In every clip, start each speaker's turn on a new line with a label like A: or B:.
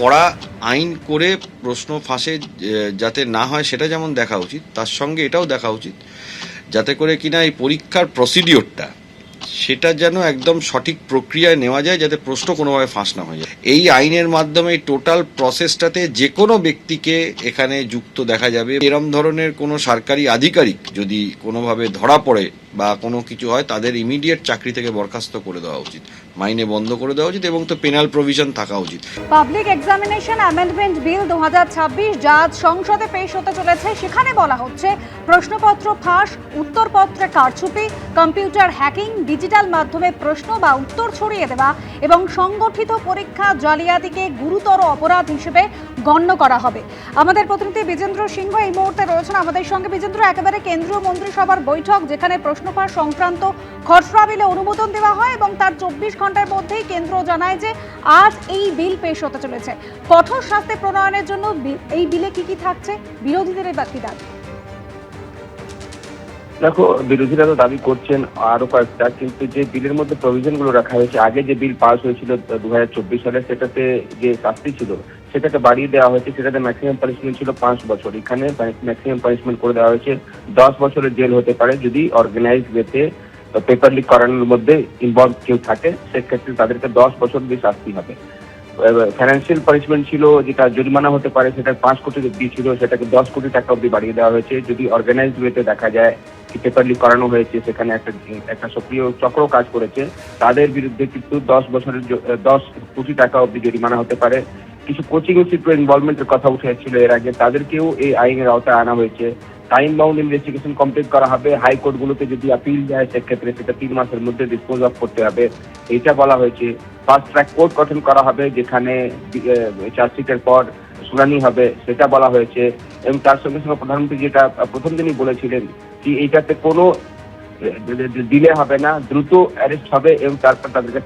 A: কড়া আইন করে প্রশ্ন ফাঁসে যাতে না হয় সেটা যেমন দেখা উচিত, তার সঙ্গে এটাও দেখা উচিত যাতে করে কিনা এই পরীক্ষার প্রসিডিওরটা সেটা যেন একদম সঠিক প্রক্রিয়ায় নেওয়া যায়, যাতে প্রশ্ন কোনোভাবে ফাঁস না হয়ে যায়। এই আইনের মাধ্যমে টোটাল প্রসেসটাতে যে কোনো ব্যক্তিকে এখানে যুক্ত দেখা যাবে। এরম ধরনের কোনো সরকারি আধিকারিক যদি কোনোভাবে ধরা পড়ে বা কোনো কিছু হয়, তাদের ইমিডিয়েট চাকরি থেকে বরখাস্ত করে দেওয়া উচিত, মাইনে বন্ধ করে দেওয়া উচিত, এবং তো পেনাল প্রভিশন থাকা উচিত।
B: পাবলিক এক্সামিনেশন অ্যামেন্ডমেন্ট বিল 2026 যা আজ সংসদে পেশ হতে চলেছে, সেখানে বলা হচ্ছে প্রশ্নপত্র ফাঁস, উত্তরপত্রে কারচুপি, কম্পিউটার হ্যাকিং, ডিজিটাল মাধ্যমে প্রশ্ন বা উত্তর ছড়িয়ে দেওয়া এবং সংগঠিত পরীক্ষা জালিয়াতিকে গুরুতর অপরাধ হিসেবে গণ্য করা হবে। আমাদের প্রতিনিধি বিজেন্দ্র সিংহ এই মুহূর্তে রয়েছেন আমাদের সঙ্গে। বিজেন্দ্র, একেবারে কেন্দ্রীয় মন্ত্রিসভার বৈঠক যেখানে প্রশ্ন ফাঁস সংক্রান্ত খসড়া বিলে অনুমোদন দেওয়া হয় এবং তার 24 ঘন্টার মধ্যেই কেন্দ্র জানায় যে আজ এই বিল পেশ হতে চলেছে। কঠোর শাস্তি প্রণয়নের জন্য এই বিলে কি কি থাকছে, বিরোধীদের এই বাকি দাবি?
C: দেখো, বিরোধীরা তো দাবি করছেন আরো কয়েকটা, কিন্তু যে বিলের মধ্যে প্রভিশন গুলো রাখা হয়েছে, আগে যে বিল পাস হয়েছিল 2024 সালে, সেটাতে যে শাস্তি ছিল সেটাকে বাড়িয়ে দেওয়া হয়েছে। সেটাতে ম্যাক্সিমাম পানিশমেন্ট ছিল 5 বছর, এখানে ম্যাক্সিমাম পানিশমেন্ট করে দেওয়া হয়েছে 10 বছরের জেল হতে পারে যদি অর্গানাইজ ওয়েতে পেপার লিক করানোর মধ্যে ইনভলভ কেউ থাকে, সেক্ষেত্রে তাদেরকে 10 বছর দিয়ে শাস্তি হবে। ফাইন্যান্সিয়াল পানিশমেন্ট ছিল যেটা জরিমানা হতে পারে, সেটা 5 কোটি ছিল, সেটাকে 10 কোটি টাকা অব্দি বাড়িয়ে দেওয়া হয়েছে যদি অর্গানাইজড ওয়েতে দেখা যায় কি পেপার লিক করানো হয়েছে, সেখানে একটা সক্রিয় চক্র কাজ করেছে, তাদের বিরুদ্ধে কিন্তু 10 কোটি টাকা অব্দি জরিমানা হতে পারে। কিছু কোচিং ইনস্টিটিউট ইনভলভমেন্টের কথা উঠে ছিল এর আগে, তাদেরকেও এই আইনের আওতায় আনা হয়েছে। টাইম বাউন্ড ইনভেস্টিগেশন কমপ্লিট করা হবে। হাইকোর্ট গুলোতে যদি আপিল যায় সেক্ষেত্রে সেটা 3 মাসের মধ্যে ডিসপোজ অফ করতে হবে, এটা বলা হয়েছে। ফাস্ট ট্র্যাক কোর্ট গঠন করা হবে যেখানে চার্জশিটের পর শুনানি হবে, সেটা বলা হয়েছে। এবং তার সঙ্গে সঙ্গে প্রধানমন্ত্রী যেটা প্রথম দিনই বলেছিলেন যে এইটাতে কোনো ডিলে হবে না, দ্রুত অ্যারেস্ট হবে এবং তারপর তাদেরকে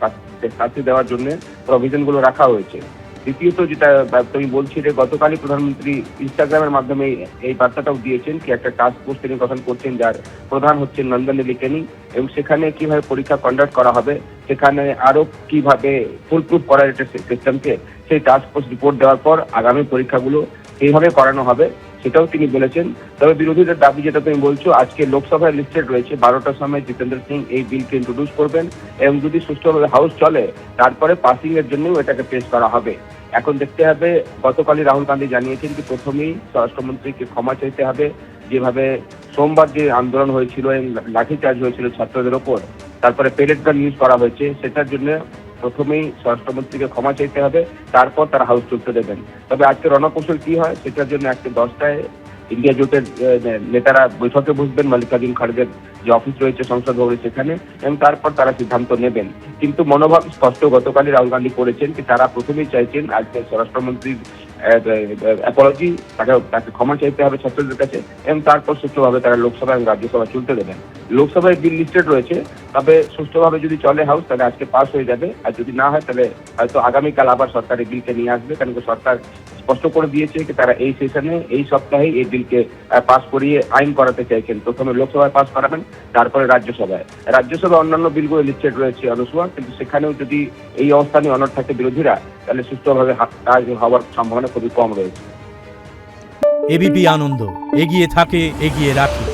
C: শাস্তি দেওয়ার জন্য প্রভিশন গুলো রাখা হয়েছে। দ্বিতীয়ত যেটা তুমি বলছিলে, গতকালই প্রধানমন্ত্রী ইনস্টাগ্রামের মাধ্যমে এই বার্তাটাও দিয়েছেন কি একটা টাস্ক ফোর্স তিনি গঠন করছেন, যার প্রধান হচ্ছেন নন্দন নিলেকানি, এবং সেখানে কিভাবে পরীক্ষা কন্ডাক্ট করা হবে, সেখানে আরো কিভাবে ফুলপ্রুফ করার একটা সিস্টেমকে, সেই টাস্ক ফোর্স রিপোর্ট দেওয়ার পর আগামী পরীক্ষাগুলো এইভাবে করানো হবে, সেটাও তিনি বলেছেন। তবে বিরোধীদের দাবি যেটা তুমি বলছো, আজকে লোকসভায় লিস্টেড রয়েছে 12টার সময় জিতেন্দ্র সিং এই বিলকে ইন্ট্রোডিউস করবেন এবং যদি সুষ্ঠুভাবে হাউস চলে তারপরে পাসিং এর জন্য এটাকে পেশ করা হবে। এখন দেখতে হবে, গতকালই রাহুল গান্ধী জানিয়েছেন যে প্রথমেই স্বরাষ্ট্রমন্ত্রীকে ক্ষমা চাইতে হবে, যেভাবে সোমবার যে আন্দোলন হয়েছিল এবং লাঠিচার্জ হয়েছিল ছাত্রদের ওপর, তারপরে পেলেট গান ইউজ করা হয়েছে, সেটার জন্য প্রথমেই স্বরাষ্ট্রমন্ত্রীকে ক্ষমা চাইতে হবে, তারপর তারা হাউস চলতে দেবেন। তবে আজকে রণকৌশল কি হয় সেটার জন্য আজকে 10টায় ইন্ডিয়া জোটের নেতারা বৈঠকে বসবেন মল্লিকার্জুন খাড়গের যে অফিস রয়েছে সংসদ ভবনে, সেখানে, এবং তারপর তারা সিদ্ধান্ত নেবেন। কিন্তু মনোভাব স্পষ্ট গতকালই রাহুল গান্ধী করেছেন যে তারা প্রথমেই চাইছেন আজকে স্বরাষ্ট্রমন্ত্রীর অ্যাপোলজি, তাকে ক্ষমা চাইতে হবে ছাত্রদের কাছে, এবং তারপর সুষ্ঠুভাবে তারা লোকসভা এবং রাজ্যসভা চলতে দেবেন। লোকসভায় বিল লিস্টেড রয়েছে, তবে সুষ্ঠুভাবে যদি চলে হাউস তাহলে আজকে পাস হয়ে যাবে, আর যদি না হয় তাহলে হয়তো আগামীকাল আবার সরকার এই বিলকে নিয়ে আসবে, কারণ সরকার স্পষ্ট করে দিয়েছে যে তারা এই সেশনে এই সপ্তাহে এই বিলকে পাস করিয়ে আইন করাতে চাইছেন। প্রথমে লোকসভায় পাস করাবেন, তারপরে রাজ্যসভায় অন্যান্য বিলগুলো লিস্টেড রয়েছে অনুসভা, কিন্তু সেখানেও যদি এই অবস্থা নিয়ে অনড় থাকে বিরোধীরা, তাহলে সুষ্ঠুভাবে কাজ হওয়ার সম্ভাবনা খুবই কম রয়েছে।
D: এবিপি আনন্দ, এগিয়ে থাকে, এগিয়ে রাখে।